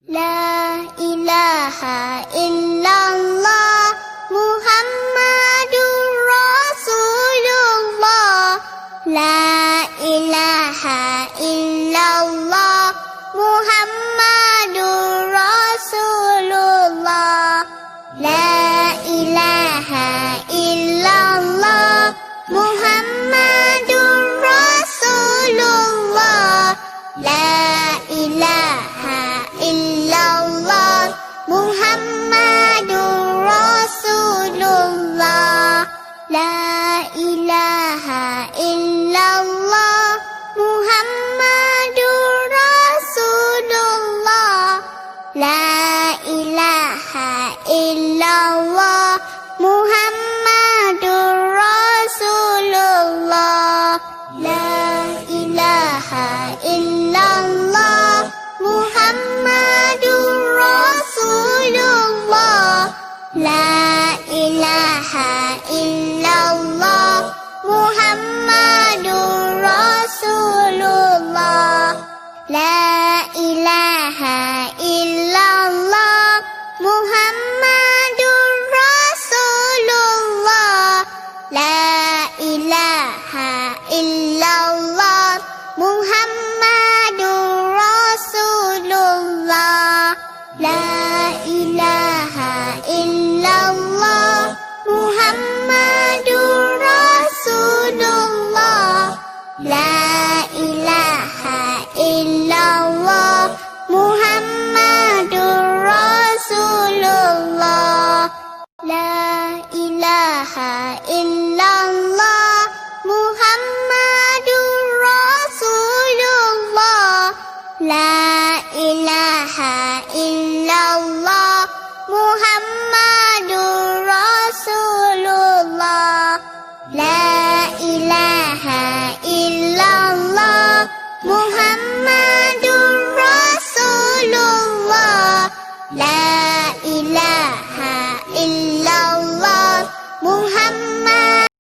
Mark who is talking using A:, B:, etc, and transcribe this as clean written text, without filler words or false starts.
A: لا إله إلا الله محمد رسول الله. لا إله إلا الله محمد رسول الله. لا إله إلا الله محمد رسول الله. لا إله إلا الله محمد رسول الله. لا إله إلا الله محمد رسول الله. لا إله إلا الله محمد رسول الله. لا إله إلا الله محمد رسول الله. لا إله إلا الله محمد رسول الله. لا إله إلا الله محمد رسول الله. لا إله إلا الله محمد رسول الله. لا إله إلا الله محمد رسول الله. لا إله إلا الله محمد رسول الله. لا إله إلا الله محمد رسول الله. لا إله إلا الله محمد رسول الله. لا إله إلا الله محمد رسول الله. لا إله إلا الله محمد